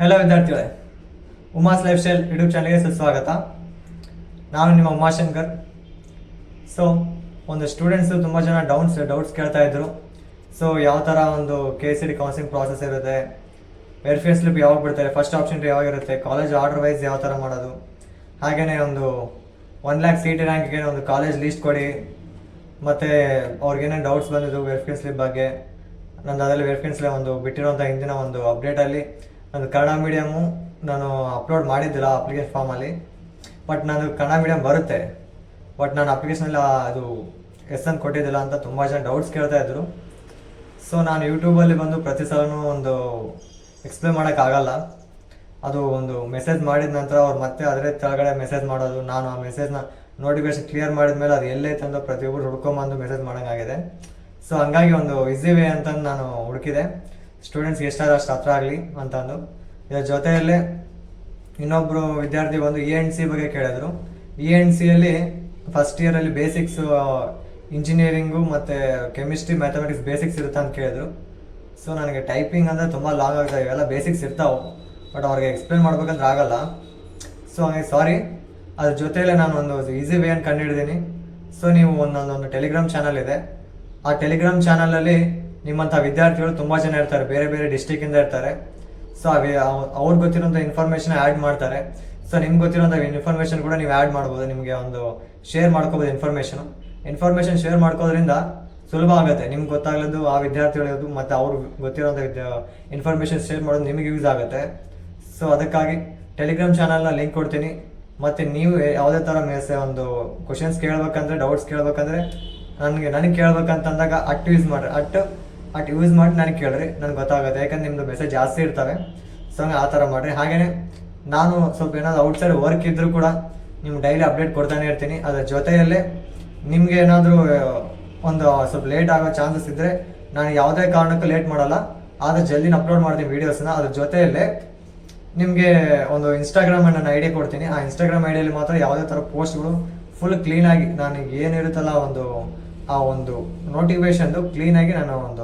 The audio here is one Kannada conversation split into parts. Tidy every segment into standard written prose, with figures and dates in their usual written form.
ಹೆಲೋ ವಿದ್ಯಾರ್ಥಿಗಳೇ, ಉಮಾಸ್ ಲೈಫ್ ಸ್ಟೈಲ್ ಯೂಟ್ಯೂಬ್ ಚಾನಲ್ಗೆ ಸುಸ್ವಾಗತ. ನಾನು ನಿಮ್ಮ ಉಮಾಶಂಕರ್. ಸೊ ಒಂದು ಸ್ಟೂಡೆಂಟ್ಸು ತುಂಬ ಜನ ಡೌಟ್ಸ್ ಕೇಳ್ತಾ ಇದ್ರು. ಸೊ ಯಾವ ಥರ ಒಂದು KCET counselling process verify, slip ಸ್ಲಿಪ್ ಯಾವಾಗ ಬಿಡ್ತಾರೆ, ಫಸ್ಟ್ ಆಪ್ಷನ್ ಯಾವಾಗಿರುತ್ತೆ, ಕಾಲೇಜ್ ಆರ್ಡರ್ ವೈಸ್ ಯಾವ ಥರ ಮಾಡೋದು, ಹಾಗೆಯೇ ಒಂದು 1 lakh CET ರ್ಯಾಂಕ್ಗೆ ಒಂದು ಕಾಲೇಜ್ ಲೀಸ್ಟ್ ಕೊಡಿ, ಮತ್ತು ಅವ್ರಿಗೇನೇನು ಡೌಟ್ಸ್ ಬಂದಿದ್ದು ವೆರಿಫೈ ಸ್ಲಿಪ್ ಬಗ್ಗೆ. ನಂದು ಅದರಲ್ಲಿ ವೆರಿಫೈ ಸ್ಲಿಪ್ ಒಂದು ಬಿಟ್ಟಿರೋಂಥ ಹಿಂದಿನ ಒಂದು ಅಪ್ಡೇಟಲ್ಲಿ ನಂದು ಕನ್ನಡ ಮೀಡಿಯಮು ನಾನು ಅಪ್ಲೋಡ್ ಮಾಡಿದ್ದಿಲ್ಲ ಅಪ್ಲಿಕೇಶನ್ ಫಾರ್ಮಲ್ಲಿ. ಬಟ್ ನಾನು ಕನ್ನಡ ಮೀಡಿಯಮ್ ಬರುತ್ತೆ, ಬಟ್ ನಾನು ಅಪ್ಲಿಕೇಶನಲ್ಲಿ ಅದು ಅಂತ ಕೊಟ್ಟಿದ್ದಿಲ್ಲ ಅಂತ ತುಂಬ ಜನ ಡೌಟ್ಸ್ ಕೇಳ್ತಾ ಇದ್ರು. ಸೊ ನಾನು ಯೂಟ್ಯೂಬಲ್ಲಿ ಬಂದು ಪ್ರತಿ ಸಲನೂ ಒಂದು ಎಕ್ಸ್ಪ್ಲೇನ್ ಮಾಡೋಕ್ಕಾಗಲ್ಲ. ಅದು ಒಂದು ಮೆಸೇಜ್ ಮಾಡಿದ ನಂತರ ಅವ್ರು ಮತ್ತೆ ಅದರ ಕೆಳಗಡೆ ಮೆಸೇಜ್ ಮಾಡೋದು, ನಾನು ಆ ಮೆಸೇಜ್ನ ನೋಟಿಫಿಕೇಶನ್ ಕ್ಲಿಯರ್ ಮಾಡಿದ ಮೇಲೆ ಅದು ಎಲ್ಲೈತೆ ಅಂತ ಪ್ರತಿಯೊಬ್ಬರು ಹುಡ್ಕೊಂಬಂದು ಮೆಸೇಜ್ ಮಾಡೋಂಗಾಗಿದೆ. ಸೊ ಹಂಗಾಗಿ ಒಂದು ಈಸಿ ವೇ ಅಂತ ನಾನು ಹುಡುಕಿದೆ, ಸ್ಟೂಡೆಂಟ್ಸ್ಗೆ ಎಷ್ಟಾದ್ರೂ ಅಷ್ಟು ಹತ್ರ ಆಗಲಿ ಅಂತಂದು. ಇದರ ಜೊತೆಯಲ್ಲೇ ಇನ್ನೊಬ್ಬರು ವಿದ್ಯಾರ್ಥಿ ಬಂದು ENC ಬಗ್ಗೆ ಕೇಳಿದ್ರು. ENCಯಲ್ಲಿ ಫಸ್ಟ್ ಇಯರಲ್ಲಿ ಬೇಸಿಕ್ಸ್ ಇಂಜಿನಿಯರಿಂಗು ಮತ್ತು ಕೆಮಿಸ್ಟ್ರಿ ಮ್ಯಾಥಮೆಟಿಕ್ಸ್ ಬೇಸಿಕ್ಸ್ ಇರುತ್ತೆ ಅಂತ ಕೇಳಿದ್ರು. ಸೊ ನನಗೆ ಟೈಪಿಂಗ್ ಅಂದರೆ ತುಂಬ ಲಾಂಗ್ ಆಗ್ತಾವೆ, ಇವೆಲ್ಲ ಬೇಸಿಕ್ಸ್ ಇರ್ತಾವೆ, ಬಟ್ ಅವ್ರಿಗೆ ಎಕ್ಸ್ಪ್ಲೇನ್ ಮಾಡ್ಬೇಕಂದ್ರೆ ಆಗಲ್ಲ. ಸೊ ಹಾಗೆ ಸಾರಿ. ಅದ್ರ ಜೊತೆಯಲ್ಲೇ ನಾನು ಒಂದು ಈಸಿ ವೇ ಅಂತ ಕಂಡುಹಿಡಿದೀನಿ. ಸೊ ನೀವು ಒಂದೊಂದು ಟೆಲಿಗ್ರಾಮ್ ಚಾನಲ್ ಇದೆ, ಆ ಟೆಲಿಗ್ರಾಮ್ ಚಾನಲಲ್ಲಿ ನಿಮ್ಮಂಥ ವಿದ್ಯಾರ್ಥಿಗಳು ತುಂಬ ಜನ ಇರ್ತಾರೆ, ಬೇರೆ ಬೇರೆ ಡಿಸ್ಟಿಕ್ಕಿಂದ ಇರ್ತಾರೆ. ಸೊ ಅವ್ರಿಗೆ ಗೊತ್ತಿರೋಂಥ ಇನ್ಫಾರ್ಮೇಷನ್ ಆ್ಯಡ್ ಮಾಡ್ತಾರೆ. ಸೊ ನಿಮ್ಗೆ ಗೊತ್ತಿರೋಂಥ ಇನ್ಫಾರ್ಮೇಷನ್ ಕೂಡ ನೀವು ಆ್ಯಡ್ ಮಾಡ್ಬೋದು, ನಿಮಗೆ ಒಂದು ಶೇರ್ ಮಾಡ್ಕೋಬೋದು. ಇನ್ಫಾರ್ಮೇಷನ್ ಶೇರ್ ಮಾಡ್ಕೋದ್ರಿಂದ ಸುಲಭ ಆಗುತ್ತೆ, ನಿಮ್ಗೆ ಗೊತ್ತಾಗಲಿದ್ದು ಆ ವಿದ್ಯಾರ್ಥಿಗಳಿರೋದು ಮತ್ತು ಅವ್ರು ಗೊತ್ತಿರೋಂಥ ಇನ್ಫಾರ್ಮೇಷನ್ ಶೇರ್ ಮಾಡೋದು ನಿಮಗೆ ಯೂಸ್ ಆಗುತ್ತೆ. ಸೊ ಅದಕ್ಕಾಗಿ ಟೆಲಿಗ್ರಾಮ್ ಚಾನಲ್ನ ಲಿಂಕ್ ಕೊಡ್ತೀನಿ. ಮತ್ತು ನೀವು ಯಾವುದೇ ಥರ ಒಂದು ಕ್ವಶನ್ಸ್ ಕೇಳಬೇಕಂದ್ರೆ, ಡೌಟ್ಸ್ ಕೇಳಬೇಕಂದ್ರೆ ನನಗೆ ಕೇಳ್ಬೇಕಂತಂದಾಗ ಅಟ್ ಯೂಸ್ ಮಾಡಿ ನನಗೆ ಕೇಳ್ರಿ, ನನಗೆ ಗೊತ್ತಾಗುತ್ತೆ. ಯಾಕಂದ್ರೆ ನಿಮ್ಮದು ಮೆಸೇಜ್ ಜಾಸ್ತಿ ಇರ್ತವೆ. ಸೊ ಹಂಗೆ ಆ ಥರ ಮಾಡಿರಿ. ಹಾಗೆಯೇ ನಾನು ಸ್ವಲ್ಪ ಏನಾದರೂ ಔಟ್ಸೈಡ್ ವರ್ಕ್ ಇದ್ದರೂ ಕೂಡ ನಿಮ್ಗೆ ಡೈಲಿ ಅಪ್ಡೇಟ್ ಕೊಡ್ತಾನೆ ಇರ್ತೀನಿ. ಅದರ ಜೊತೆಯಲ್ಲೇ ನಿಮಗೆ ಏನಾದರೂ ಒಂದು ಸ್ವಲ್ಪ ಲೇಟ್ ಆಗೋ ಚಾನ್ಸಸ್ ಇದ್ದರೆ ನಾನು ಯಾವುದೇ ಕಾರಣಕ್ಕೂ ಲೇಟ್ ಮಾಡಲ್ಲ, ಆದರೆ ಜಲ್ದಿನ ಅಪ್ಲೋಡ್ ಮಾಡ್ತೀನಿ ವೀಡಿಯೋಸ್ನ. ಅದ್ರ ಜೊತೆಯಲ್ಲೇ ನಿಮಗೆ ಒಂದು ಇನ್ಸ್ಟಾಗ್ರಾಮ್ ನನ್ನ ID ಕೊಡ್ತೀನಿ. ಆ ಇನ್ಸ್ಟಾಗ್ರಾಮ್ IDಯಲ್ಲಿ ಮಾತ್ರ ಯಾವುದೇ ಥರ ಪೋಸ್ಟ್ಗಳು ಫುಲ್ ಕ್ಲೀನಾಗಿ ನನಗೆ ಏನಿರುತ್ತಲ್ಲ ಆ ಒಂದು ನೋಟಿಫಿಕೇಶನ್ದು ಕ್ಲೀನಾಗಿ ನಾನು ಒಂದು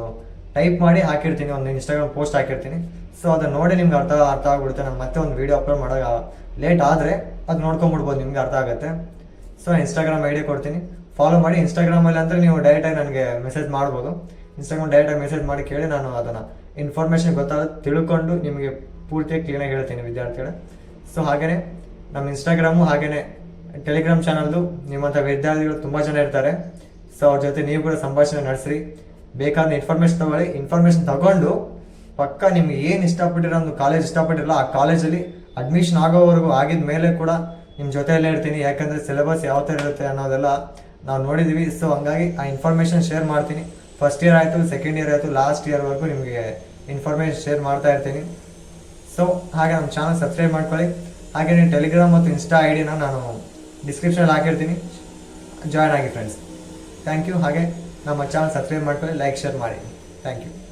ಟೈಪ್ ಮಾಡಿ ಹಾಕಿರ್ತೀನಿ, ಒಂದು ಇನ್ಸ್ಟಾಗ್ರಾಮ್ ಪೋಸ್ಟ್ ಹಾಕಿರ್ತೀನಿ. ಸೊ ಅದನ್ನು ನೋಡಿ ನಿಮ್ಗೆ ಅರ್ಥ ಆಗ್ಬಿಡುತ್ತೆ. ನಾನು ಮತ್ತೆ ಒಂದು ವೀಡಿಯೋ ಅಪ್ಲೋಡ್ ಮಾಡೋಕೆ ಲೇಟ್ ಆದರೆ ಅದು ನೋಡ್ಕೊಂಬಿಡ್ಬೋದು, ನಿಮ್ಗೆ ಅರ್ಥ ಆಗುತ್ತೆ. ಸೊ ಇನ್ಸ್ಟಾಗ್ರಾಮ್ ID ಕೊಡ್ತೀನಿ, ಫಾಲೋ ಮಾಡಿ. ಇನ್ಸ್ಟಾಗ್ರಾಮಲ್ಲಿ ಅಂದರೆ ನೀವು ಡೈರೆಕ್ಟಾಗಿ ನನಗೆ ಮೆಸೇಜ್ ಮಾಡ್ಬೋದು. ಡೈರೆಕ್ಟಾಗಿ ಮೆಸೇಜ್ ಮಾಡಿ ಕೇಳಿ, ನಾನು ಅದನ್ನು ಇನ್ಫಾರ್ಮೇಷನ್ ತಿಳ್ಕೊಂಡು ನಿಮಗೆ ಪೂರ್ತಿಯಾಗಿ ಕ್ಲೀನಾಗಿ ಹೇಳ್ತೀನಿ ವಿದ್ಯಾರ್ಥಿಗಳೇ. ಸೊ ಹಾಗೆಯೇ ನಮ್ಮ ಇನ್ಸ್ಟಾಗ್ರಾಮು ಹಾಗೆಯೇ ಟೆಲಿಗ್ರಾಮ್ ಚಾನಲ್ದು ನಿಮ್ಮಂಥ ವಿದ್ಯಾರ್ಥಿಗಳು ತುಂಬ ಜನ ಇರ್ತಾರೆ. ಸೊ ಅವ್ರ ಜೊತೆ ನೀವು ಕೂಡ ಸಂಭಾಷಣೆ ನಡೆಸ್ರಿ, ಬೇಕಾದ ಇನ್ಫಾರ್ಮೇಷನ್ ತಗೊಂಡು ಪಕ್ಕ ನಿಮ್ಗೆ ಏನು ಇಷ್ಟಪಟ್ಟಿರೋ ಒಂದು ಕಾಲೇಜ್ ಇಷ್ಟಪಟ್ಟಿರಲ್ಲ ಆ ಕಾಲೇಜಲ್ಲಿ ಅಡ್ಮಿಷನ್ ಆಗೋವರೆಗೂ ಆಗಿದ ಮೇಲೆ ಕೂಡ ನಿಮ್ಮ ಜೊತೆಯಲ್ಲೇ ಇರ್ತೀನಿ. ಯಾಕಂದರೆ ಸಿಲೆಬಸ್ ಯಾವ ಥರ ಇರುತ್ತೆ ಅನ್ನೋದೆಲ್ಲ ನಾವು ನೋಡಿದ್ದೀವಿ. ಸೊ ಹಂಗಾಗಿ ಆ ಇನ್ಫಾರ್ಮೇಷನ್ ಶೇರ್ ಮಾಡ್ತೀನಿ. ಫಸ್ಟ್ ಇಯರ್ ಆಯಿತು, ಸೆಕೆಂಡ್ ಇಯರ್ ಆಯಿತು, ಲಾಸ್ಟ್ ಇಯರ್ವರೆಗೂ ನಿಮಗೆ ಇನ್ಫಾರ್ಮೇಷನ್ ಶೇರ್ ಮಾಡ್ತಾ ಇರ್ತೀನಿ. ಸೊ ಹಾಗೆ ನಮ್ಮ ಚಾನಲ್ ಸಬ್ಸ್ಕ್ರೈಬ್ ಮಾಡ್ಕೊಳ್ಳಿ. ಹಾಗೆ ನೀವು ಟೆಲಿಗ್ರಾಮ್ ಮತ್ತು ಇನ್ಸ್ಟಾ IDನ ನಾನು ಡಿಸ್ಕ್ರಿಪ್ಷನಲ್ಲಿ ಹಾಕಿರ್ತೀನಿ, ಜಾಯ್ನ್ ಆಗಿ ಫ್ರೆಂಡ್ಸ್. Thank you. ಹಾಗೆ ನಮ್ಮ ಚಾನಲ್ ಸಬ್ಸ್ಕ್ರೈಬ್ ಮಾಡ್ಕೊಳ್ಳಿ, ಲೈಕ್ ಶೇರ್ ಮಾಡಿ. Thank you.